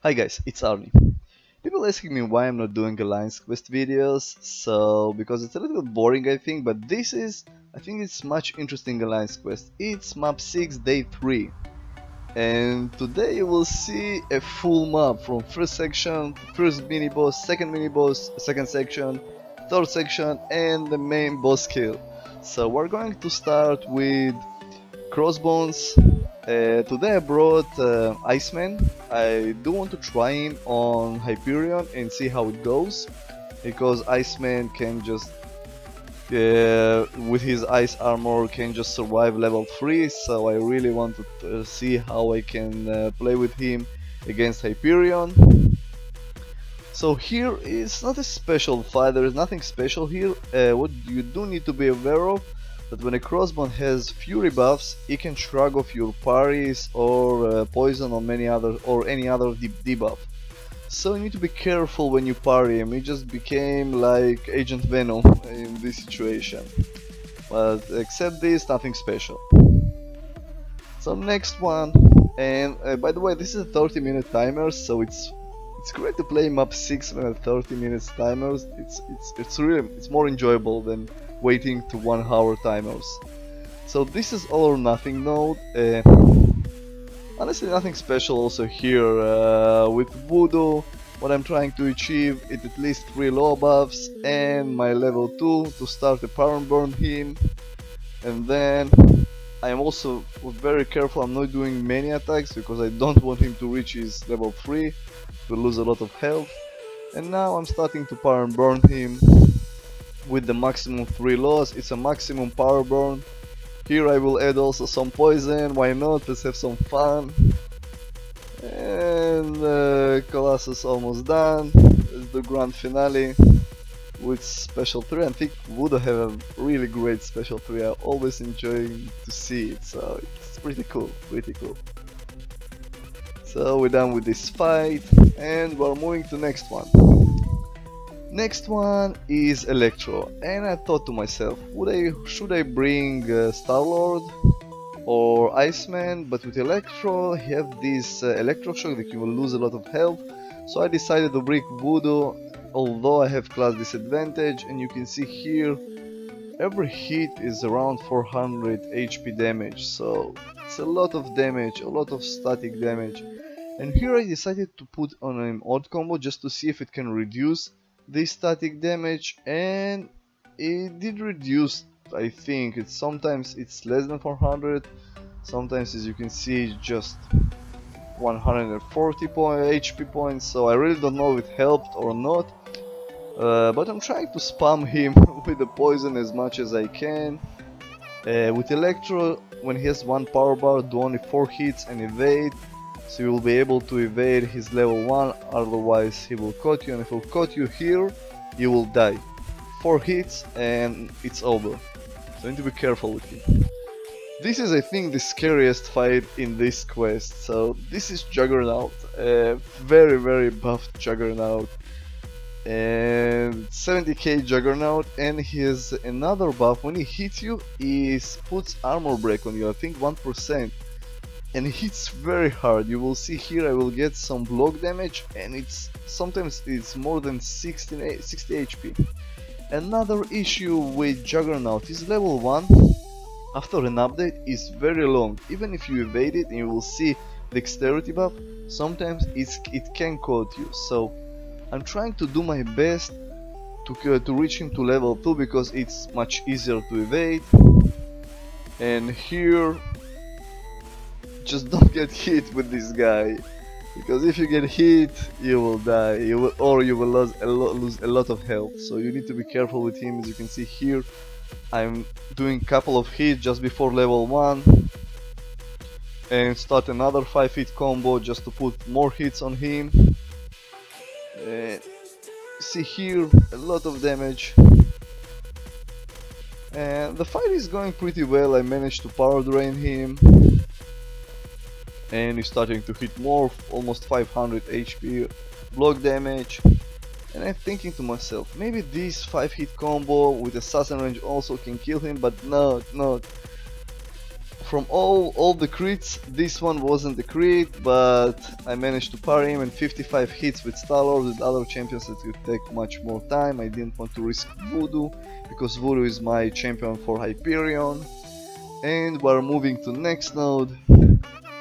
Hi guys, it's Arnie. People asking me why I'm not doing Alliance Quest videos, so because it's a little bit boring I think, but I think it's much interesting Alliance Quest. It's map 6 day 3, and today you will see a full map from first section, first mini boss, second mini boss, second section, third section, and the main boss kill. So we're going to start with Crossbones. Today I brought Iceman. I do want to try him on Hyperion and see how it goes, because Iceman can just with his ice armor can just survive level 3, so I really want to see how I can play with him against Hyperion. So here is not a special fight, there is nothing special here. What you do need to be aware of, that when a crossbone has fury buffs, it can shrug off your parries or poison or any other debuff. So you need to be careful when you parry him. He just became like Agent Venom in this situation. But except this, nothing special. So next one, and by the way, this is a 30-minute timer, so it's great to play map 6 with 30 minutes timers. It's more enjoyable than waiting to 1 hour timers. So this is all or nothing node. Honestly, nothing special also here. With Voodoo, what I'm trying to achieve is at least 3 low buffs and my level 2 to start a power burn him. And then I am also very careful, I'm not doing many attacks because I don't want him to reach his level 3, to lose a lot of health. And now I'm starting to power and burn him with the maximum 3 lows. It's a maximum power burn. Here I will add also some poison, why not, let's have some fun. And Colossus almost done. It's the grand finale with special 3. I think Voodoo have a really great special 3, I always enjoy to see it, so it's pretty cool, So we're done with this fight, and we're moving to next one. Next one is Electro, and I thought to myself, should I bring Star-Lord or Iceman? But with Electro, you have this electroshock that you will lose a lot of health, so I decided to bring Voodoo, although I have class disadvantage, and you can see here, every hit is around 400 HP damage, so it's a lot of damage, a lot of static damage. And here I decided to put on an odd combo just to see if it can reduce this static damage, and it did reduce. I think sometimes it's less than 400, sometimes, as you can see, just 140 HP points, so I really don't know if it helped or not. But I'm trying to spam him with the poison as much as I can. With Electro, when he has 1 power bar, do only 4 hits and evade, so you will be able to evade his level 1, otherwise he will cut you, and if he will cut you here, you will die. 4 hits and it's over, so you need to be careful with him. This is, I think, the scariest fight in this quest. So this is Juggernaut, a very buffed Juggernaut, and 70k Juggernaut, and he has another buff. When he hits you, he puts armor break on you, I think 1%, and it hits very hard. You will see here I will get some block damage, and sometimes it's more than 60 HP. Another issue with Juggernaut is level 1 after an update is very long. Even if you evade it, and you will see dexterity buff, sometimes it can cut you. So I'm trying to do my best to reach him to level 2, because it's much easier to evade. And here, just don't get hit with this guy, because if you get hit, you will die, you will lose a lot of health. So you need to be careful with him. As you can see here, I'm doing a couple of hits just before level 1, and start another 5-hit combo just to put more hits on him. See here, a lot of damage, and the fight is going pretty well. I managed to power drain him, and he's starting to hit more, almost 500 HP block damage. And I'm thinking to myself, maybe this 5-hit combo with assassin range also can kill him, but no. from all the crits, this one wasn't the crit, but I managed to parry him, and 55 hits with Star-Lord. With other champions it would take much more time. I didn't want to risk Voodoo, because Voodoo is my champion for Hyperion. And we're moving to next node.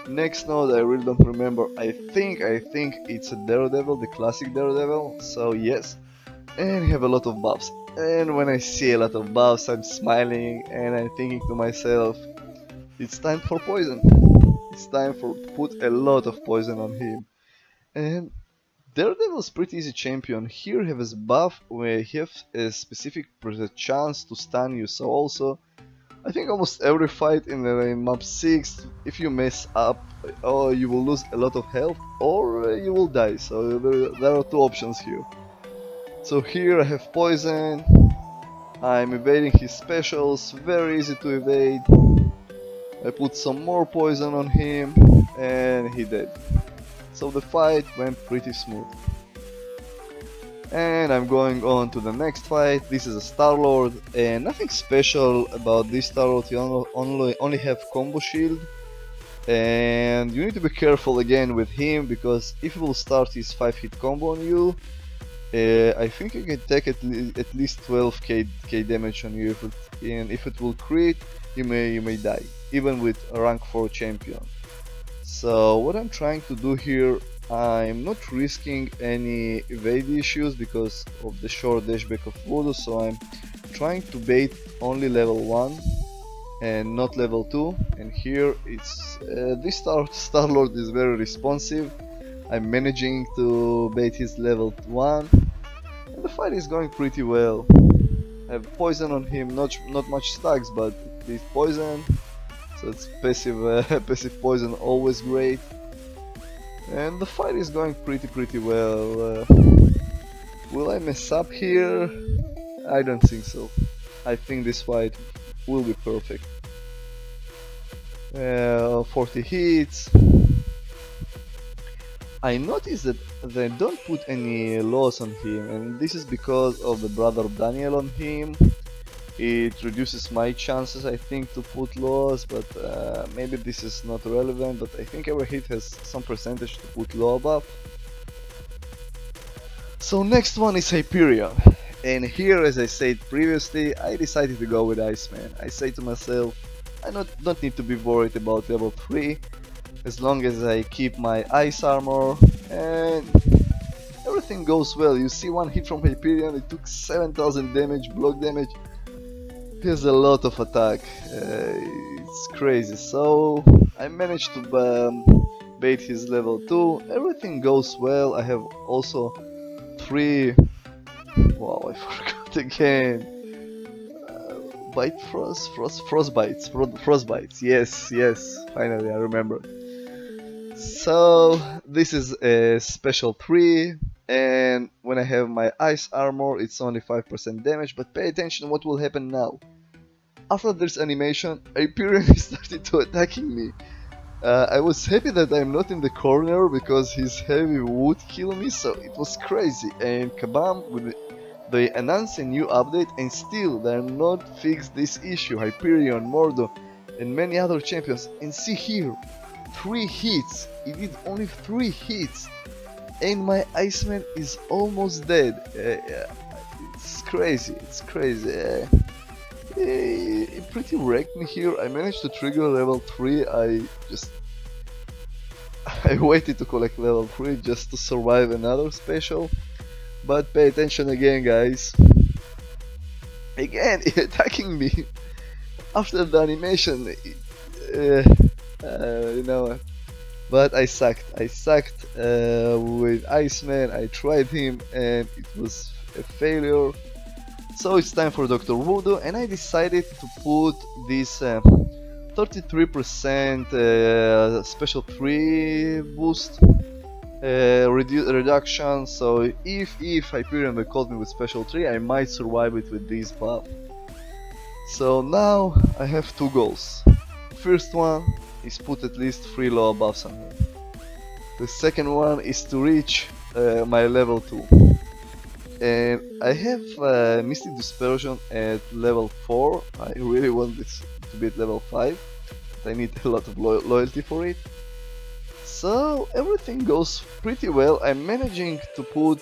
Next node, I really don't remember. I think it's a Daredevil, the classic Daredevil, so yes. And have a lot of buffs. And when I see a lot of buffs, I'm smiling and I'm thinking to myself, it's time for poison. It's time for put a lot of poison on him. And Daredevil's pretty easy champion. Here he has a buff where he has a specific chance to stun you. So also, I think almost every fight in map 6, if you mess up, or you will lose a lot of health, or you will die. So there are two options here. So here I have poison. I'm evading his specials, very easy to evade. I put some more poison on him and he dead. So the fight went pretty smooth. And I'm going on to the next fight. This is a Star-Lord, and nothing special about this Star-Lord. You only have combo shield, and you need to be careful again with him, because if he will start his 5-hit combo on you, I think you can take at least 12k damage on you, and if it will crit, you may die, even with a rank 4 champion. So what I'm trying to do here, I'm not risking any evade issues because of the short dashback of Voodoo, so I'm trying to bait only level 1 and not level 2. And here it's this Star-Lord is very responsive. I'm managing to bait his level 1, and the fight is going pretty well. I have poison on him, not much stacks, but at least poison, so it's passive passive poison, always great. And the fight is going pretty well. Will I mess up here? I don't think so. I think this fight will be perfect. 40 hits. I noticed that they don't put any loss on him, and this is because of the brother Daniel on him. It reduces my chances, I think, to put loss, but maybe this is not relevant, but I think every hit has some percentage to put low buff. So next one is Hyperion, and here, as I said previously, I decided to go with Iceman. I say to myself, I don't need to be worried about level 3, as long as I keep my ice armor, and everything goes well. You see one hit from Hyperion, it took 7000 damage, block damage. He has a lot of attack, it's crazy. So I managed to bait his level 2, everything goes well. I have also 3, wow, I forgot again, frostbites, yes, finally I remember. So this is a special 3, and when I have my ice armor it's only 5% damage, but pay attention what will happen now. After this animation, Hyperion started to attacking me. I was happy that I'm not in the corner because his heavy would kill me, so it was crazy. And kabam, they announced a new update and still they're not fixed this issue. Hyperion, Mordo and many other champions, and see here, 3 hits, he did only 3 hits, and my Iceman is almost dead. It's crazy, it pretty wrecked me here. I managed to trigger level 3, I waited to collect level 3 just to survive another special. But pay attention again, guys. Again, attacking me after the animation. You know, but I sucked with Iceman. I tried him and it was a failure. So it's time for Dr. Voodoo, and I decided to put this 33% special 3 boost reduction. So if Hyperion will call me with special 3, I might survive it with this buff. So now I have 2 goals. First one is put at least 3 lower buffs on him. The second one is to reach my level 2. And I have Mystic Dispersion at level 4. I really want this to be at level 5. I need a lot of loyalty for it. So everything goes pretty well. I'm managing to put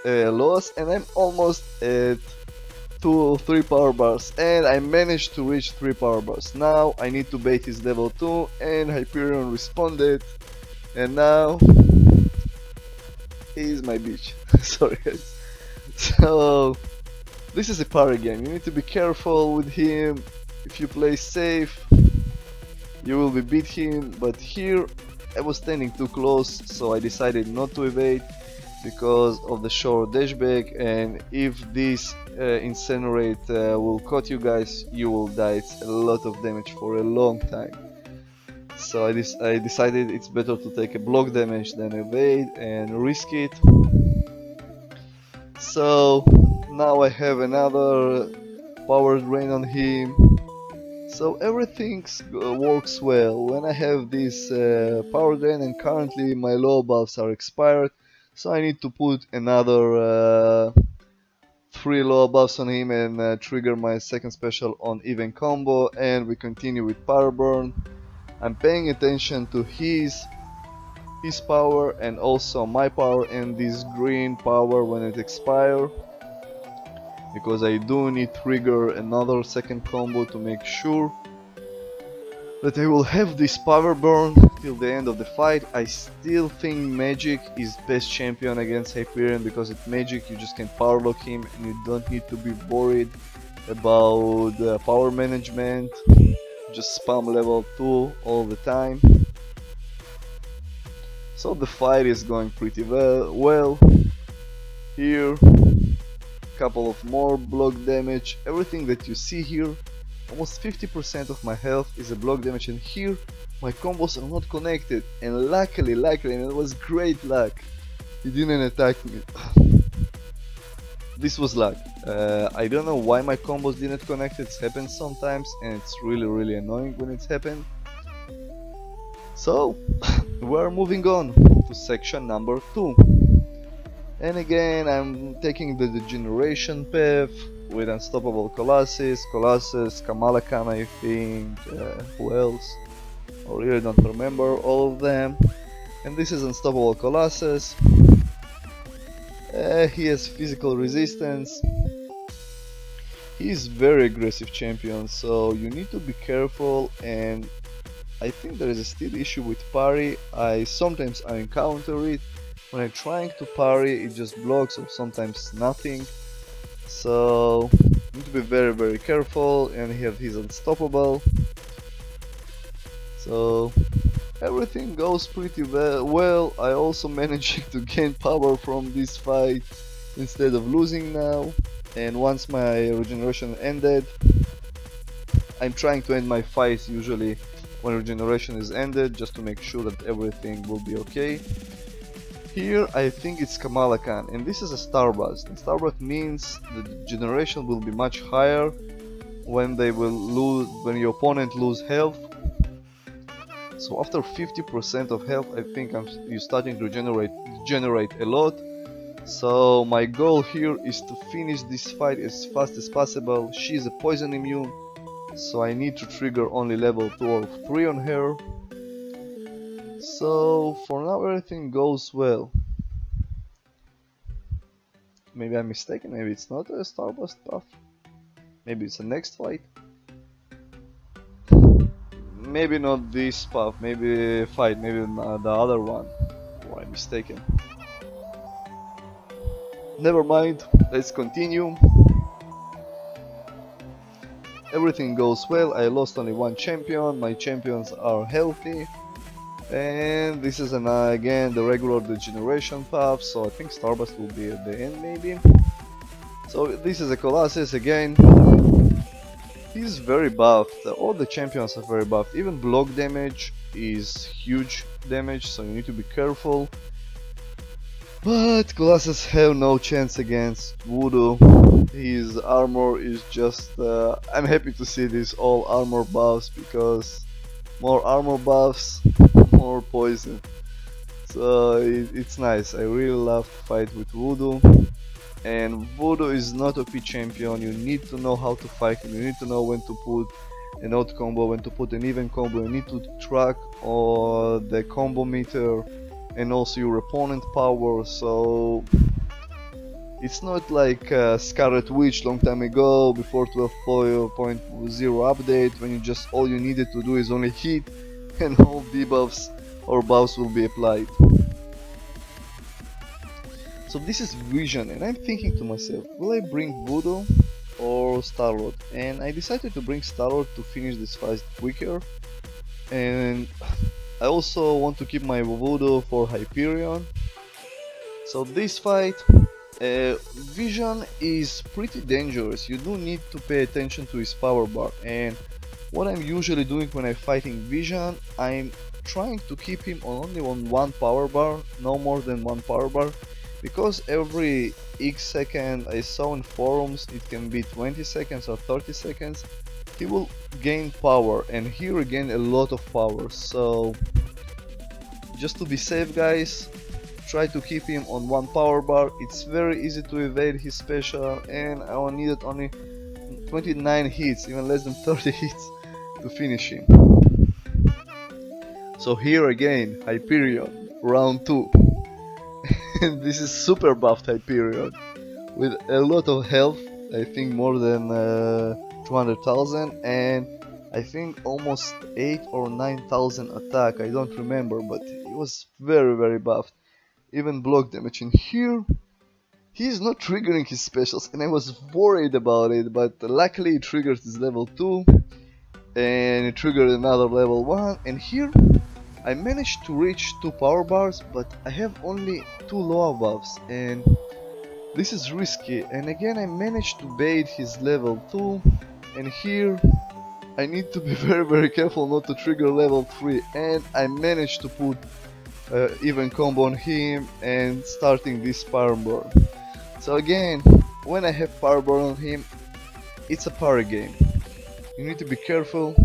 loss, and I'm almost at 2 or 3 power bars, and I managed to reach 3 power bars. Now I need to bait his level 2, and Hyperion responded, and now he's my bitch. Sorry guys. So this is a party game, you need to be careful with him. If you play safe, you will be beat him, but here I was standing too close, so I decided not to evade because of the short dashback, and if this incinerate will cut you guys, you will die. It's a lot of damage for a long time. So I decided it's better to take a block damage than evade and risk it. So now I have another power drain on him. So everything works well when I have this power drain, and currently my low buffs are expired. So I need to put another 3 low buffs on him and trigger my second special on even combo, and we continue with power burn. I'm paying attention to his power and also my power and this green power when it expires, because I do need to trigger another second combo to make sure that I will have this power burn till the end of the fight. I still think Magic is best champion against Hyperion, because with Magic you just can power lock him and you don't need to be worried about power management. Just spam level 2 all the time. So the fight is going pretty well. Here, couple of more block damage. Everything that you see here, almost 50% of my health is a block damage, and here my combos are not connected, and luckily, and it was great luck, he didn't attack me. This was luck. I don't know why my combos didn't connect. It happens sometimes, and it's really annoying when it's happened. So we're moving on to section number 2, and again I'm taking the degeneration path with Unstoppable Colossus, Kamala Khan, I think, who else? I really don't remember all of them. And this is Unstoppable Colossus. He has physical resistance. He is very aggressive champion, so you need to be careful, and I think there is a still issue with parry. Sometimes I encounter it. When I'm trying to parry, it just blocks, or sometimes nothing. So you need to be very careful, and he's unstoppable. So everything goes pretty well. I also managed to gain power from this fight instead of losing now. And once my regeneration ended, I'm trying to end my fights usually when regeneration is ended, just to make sure that everything will be okay. Here I think it's Kamala Khan, and this is a Starburst. And Starburst means the generation will be much higher when your opponent lose health. So after 50% of health, I think you're starting to generate a lot. So my goal here is to finish this fight as fast as possible. She's a poison immune, so I need to trigger only level 2 or 3 on her. So for now everything goes well. Maybe I'm mistaken, maybe it's not a Starburst buff. Maybe it's the next fight. Maybe not this path, maybe the other one. Or I'm mistaken. Never mind, let's continue. Everything goes well. I lost only 1 champion, my champions are healthy. And this is again the regular degeneration path, so I think Starburst will be at the end maybe. So this is a Colossus again. He's very buffed, all the champions are very buffed, even block damage is huge damage, so you need to be careful. But Colossus have no chance against Voodoo. His armor is just... I'm happy to see this all armor buffs, because more armor buffs, more poison. So it's nice, I really love to fight with Voodoo. And Voodoo is not a OP champion, you need to know how to fight him, you need to know when to put an odd combo and to put an even combo, you need to track the combo meter and also your opponent power. So it's not like Scarlet Witch long time ago before 12.0 update, when you just all you needed to do is only hit and all debuffs or buffs will be applied. So this is Vision, and I'm thinking to myself, will I bring Voodoo or Star-Lord? And I decided to bring Star-Lord to finish this fight quicker, and I also want to keep my Voodoo for Hyperion. So this fight, Vision is pretty dangerous. You do need to pay attention to his power bar, and what I'm usually doing when I'm fighting Vision, I'm trying to keep him only on one power bar, no more than one power bar, because every X second, I saw in forums, it can be 20 seconds or 30 seconds, he will gain power, and here again a lot of power. So just to be safe, guys, try to keep him on one power bar. It's very easy to evade his special, and I needed only 29 hits, even less than 30 hits to finish him. So here again, Hyperion, round 2. And this is super buffed Hyperion with a lot of health, I think more than 200,000, and I think almost 8 or 9,000 attack, I don't remember, but he was very buffed. Even block damage. And here he is not triggering his specials, and I was worried about it, but luckily it triggered his level 2 and it triggered another level 1, and here I managed to reach 2 power bars, but I have only 2 lower buffs, and this is risky. And again I managed to bait his level 2, and here I need to be very careful not to trigger level 3, and I managed to put even combo on him and starting this power bar. So again, when I have power bar on him, it's a parry game. You need to be careful,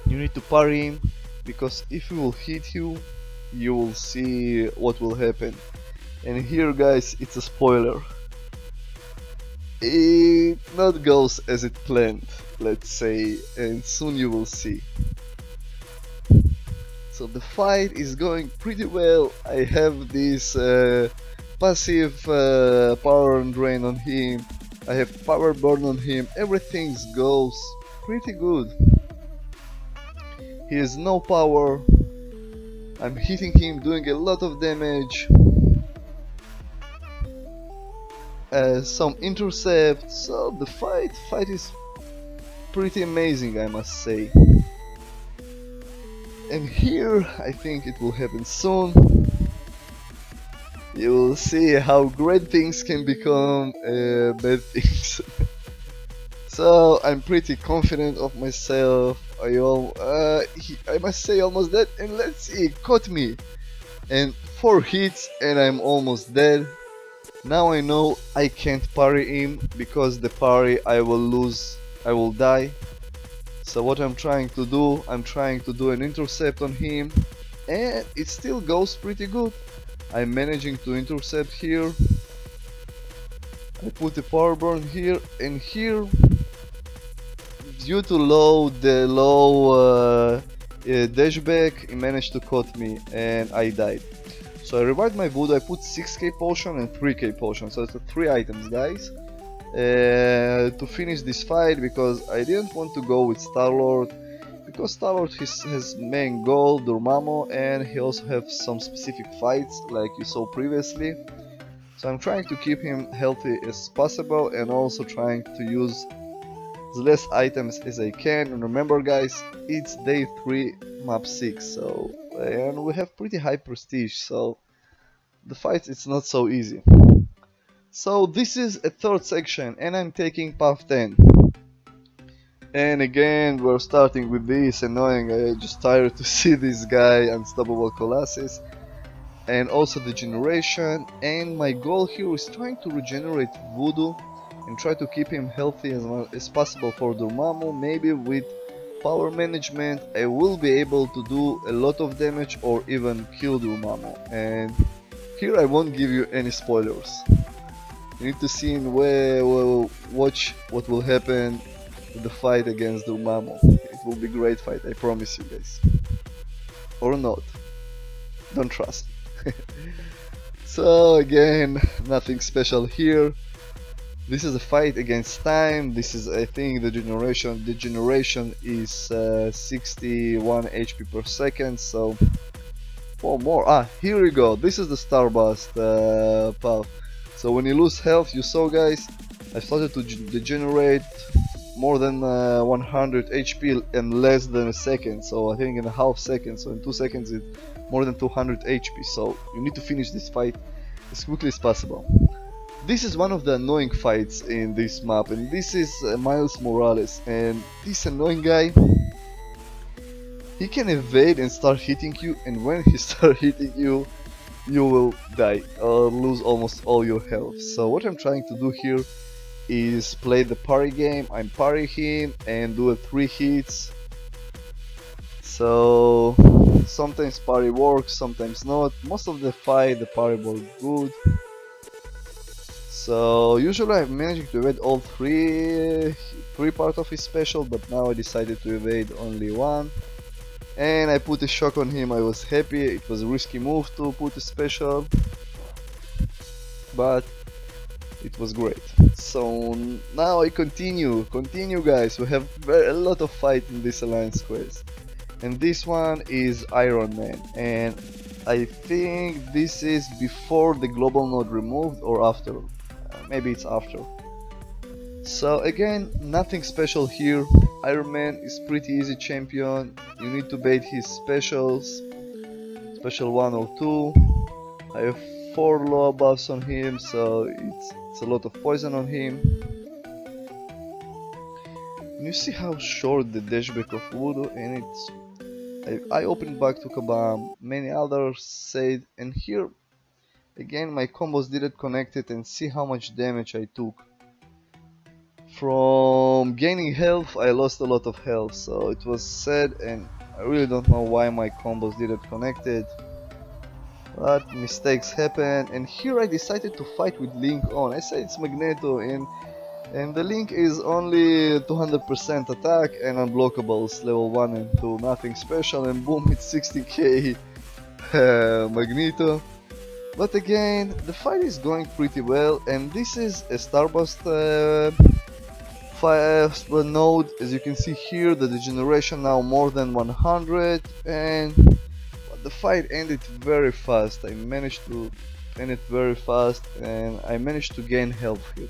you need to parry him, because if he will hit you, you will see what will happen. And here, guys, it's a spoiler. It not goes as it planned, let's say, and soon you will see. So the fight is going pretty well. I have this passive power and drain on him, I have power burn on him, everything goes pretty good. He has no power, I'm hitting him, doing a lot of damage, some intercept, so the fight is pretty amazing, I must say. And here I think it will happen soon. You will see how great things can become bad things. So I'm pretty confident of myself. I must say almost dead, and let's see, caught me, and 4 hits and I'm almost dead. Now I know I can't parry him, because the parry I will lose, I will die. So what I'm trying to do, an intercept on him, and it still goes pretty good. I'm managing to intercept here. I put a power burn here, and here, due to the low dashback, he managed to cut me and I died. So I revived my Voodoo, I put 6k potion and 3k potion, so it's 3 items, guys, to finish this fight, because I didn't want to go with Star-Lord, because Star-Lord has main goal, Dormammu, and he also has some specific fights like you saw previously. So I'm trying to keep him healthy as possible, and also trying to use as less items as I can. And remember, guys, it's day 3, map 6, so and we have pretty high prestige, so the fight is not so easy. So this is a 3rd section, and I'm taking path 10. And again we're starting with this annoying, I just tired to see this guy, Unstoppable Colossus, and also the generation. And my goal here is trying to regenerate Voodoo and try to keep him healthy as much as possible for Dormammu. Maybe with power management I will be able to do a lot of damage or even kill Dormammu. And here I won't give you any spoilers. You need to see in where, watch what will happen the fight against Dormammu. It will be a great fight, I promise you guys. Or not. Don't trust me. So again, nothing special here. This is a fight against time. This is, I think, the generation. The generation is 61 HP per second. So 4 more. Ah, here we go. This is the Starburst path. So when you lose health, you saw, guys, I started to degenerate more than 100 HP in less than a second. So I think in a half second. So in 2 seconds, it's more than 200 HP. So you need to finish this fight as quickly as possible. This is one of the annoying fights in this map, and this is Miles Morales, and this annoying guy, he can evade and start hitting you, and when he starts hitting you, you will die or lose almost all your health. So what I'm trying to do here is play the parry game. I'm parry him and do 3 hits. So sometimes parry works, sometimes not. Most of the fight the parry works good. So usually I'm managing to evade all three parts of his special, but now I decided to evade only one. And I put a shock on him. I was happy. It was a risky move to put a special, but it was great. So now I continue guys. We have a lot of fight in this alliance quest, and this one is Iron Man, and I think this is before the global node removed or after. Maybe it's after. So again, nothing special here. Iron Man is pretty easy champion. You need to bait his specials, special 1 or 2. I have 4 low buffs on him, so it's a lot of poison on him. And you see how short the dashback of Voodoo, and I opened back to Kabam. Many others said, and here again my combos didn't connect it, and see how much damage I took. From gaining health, I lost a lot of health, so it was sad, and I really don't know why my combos didn't connect it. But mistakes happen, and here I decided to fight with Link on. I said it's Magneto, and the Link is only 200% attack and unblockables, level 1 and 2, nothing special, and boom, it's 60k Magneto. But again, the fight is going pretty well, and this is a Starburst node. As you can see here, the degeneration now more than 100, and the fight ended very fast. I managed to end it very fast, and I managed to gain health here.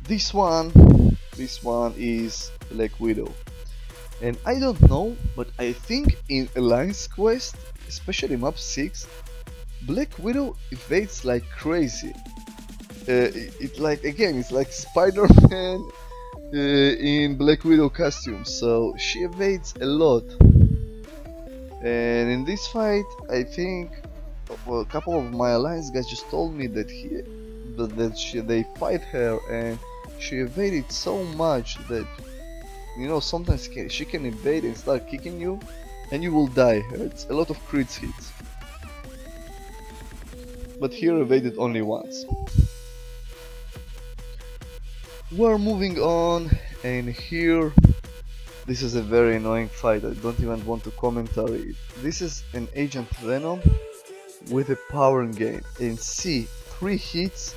This one is Black Widow, and I don't know, but I think in Alliance Quest, especially map 6, Black Widow evades like crazy. It's like Spider-Man in Black Widow costume, so she evades a lot. And in this fight, I think a couple of my alliance guys just told me that they fight her, and she evaded so much that, you know, sometimes she can evade and start kicking you, and you will die. It's a lot of crits hits. But here evaded only once. We're moving on, and here this is a very annoying fight. I don't even want to commentary it. This is an Agent Venom with a power game, and see, 3 hits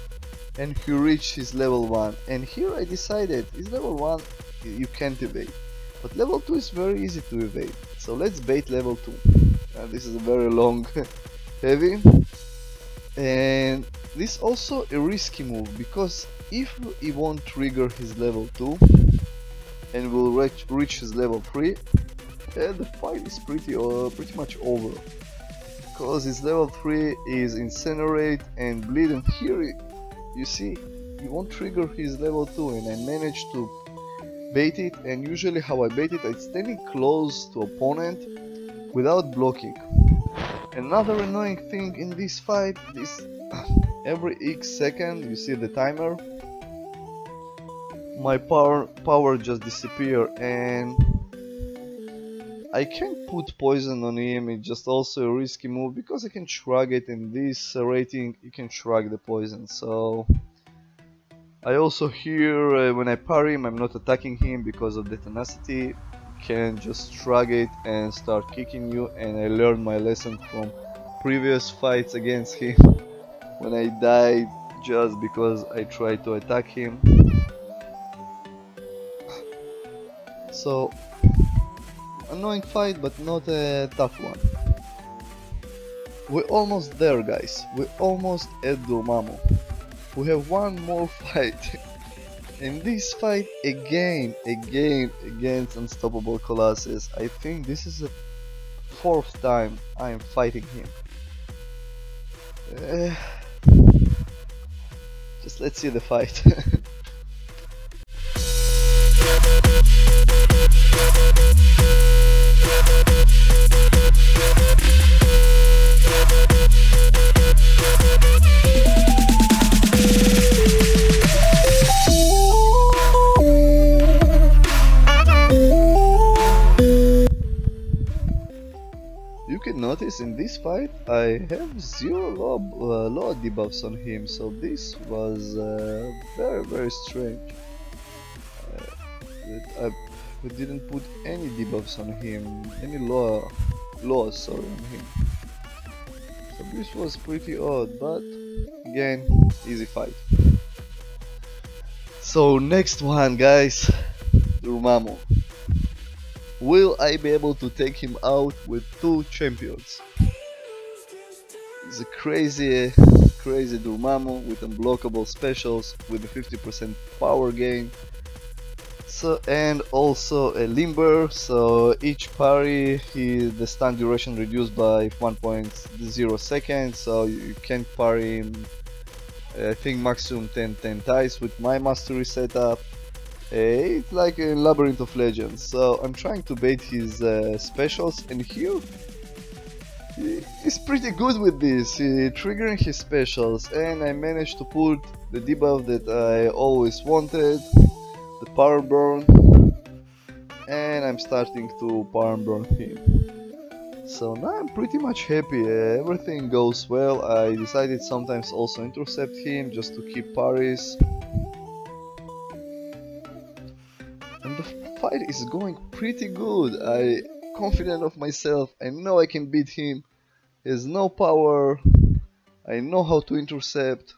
and he reached his level 1, and here I decided his level 1 you can't evade, but level 2 is very easy to evade, so let's bait level 2. This is a very long heavy, and this also a risky move, because if he won't trigger his level 2 and will reach his level 3, the fight is pretty much over, because his level 3 is Incinerate and Bleed, and here you see he won't trigger his level 2, and I managed to bait it. And usually how I bait it, I'm standing close to opponent without blocking. Another annoying thing in this fight is every X second, you see the timer, my power just disappear, and I can't put poison on him. It's just also a risky move, because I can shrug it. In this rating you can shrug the poison, so I also hear when I parry him, I'm not attacking him because of the tenacity. Can just shrug it and start kicking you, and I learned my lesson from previous fights against him when I died just because I tried to attack him. So, annoying fight, but not a tough one. We're almost there, guys. We're almost at Dormammu. We have one more fight. In this fight again against Unstoppable Colossus. I think this is the 4th time I am fighting him. Just let's see the fight. You can notice in this fight I have 0 low debuffs on him, so this was very strange. I didn't put any debuffs on him, any laws on him. So this was pretty odd, but again, easy fight. So next one, guys, Dormammu. Will I be able to take him out with 2 champions? He's a crazy Dormammu with unblockable specials with a 50% power gain. So, and also a limber, so each parry the stun duration reduced by 1.0 seconds, so you can parry him I think maximum 10 times with my mastery setup. It's like a Labyrinth of Legends, so I'm trying to bait his specials, and here he's pretty good with this, triggering his specials, and I managed to put the debuff that I always wanted, the power burn, and I'm starting to power burn him. So now I'm pretty much happy, everything goes well. I decided sometimes also intercept him just to keep parries. And the fight is going pretty good. I'm confident of myself. I know I can beat him. He has no power. I know how to intercept.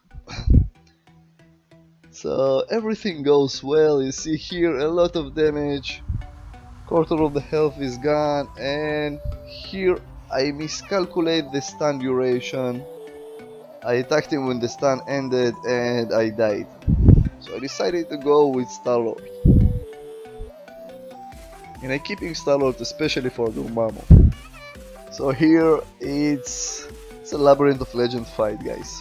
So everything goes well. You see here a lot of damage. Quarter of the health is gone. And here I miscalculate the stun duration. I attacked him when the stun ended and I died. So I decided to go with Star-Lord. And I'm keeping Star-Lord especially for Dormammu. So here it's a Labyrinth of Legend fight, guys.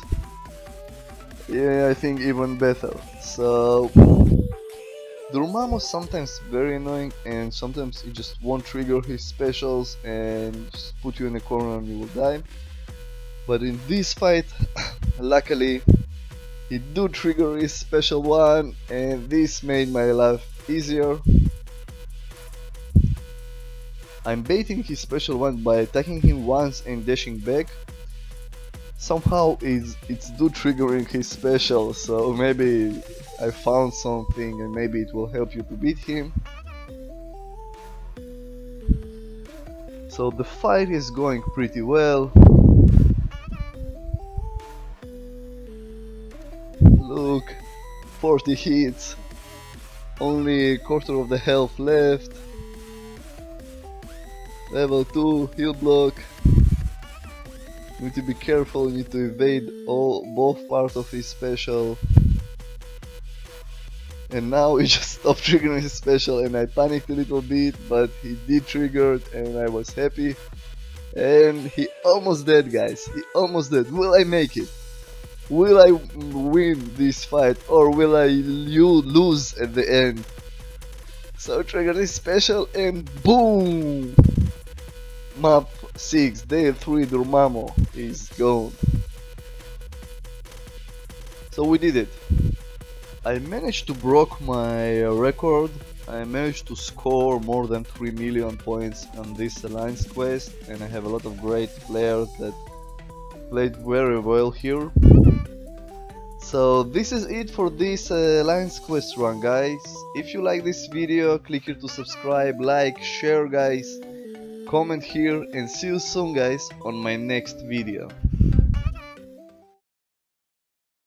Yeah, I think even better. So Dormammu sometimes very annoying, and sometimes he just won't trigger his specials and just put you in a corner and you will die. But in this fight, luckily, he do trigger his special one, and this made my life easier. I'm baiting his special one by attacking him once and dashing back. Somehow it's do triggering his special, so maybe I found something and maybe it will help you to beat him. So the fight is going pretty well. Look, 40 hits, only a quarter of the health left. Level 2, heal block. You need to be careful, you need to evade both parts of his special. And now he just stopped triggering his special and I panicked a little bit, but he did trigger it and I was happy. And he almost dead, guys, he almost dead. Will I make it? Will I win this fight or will I lose at the end? So trigger his special and boom! Map 6, Day 3 Dormammu is gone. So we did it. I managed to break my record. I managed to score more than 3 million points on this Alliance quest, and I have a lot of great players that played very well here. So this is it for this Alliance quest run, guys. If you like this video, click here to subscribe, like, share, guys, comment here, and see you soon, guys, on my next video.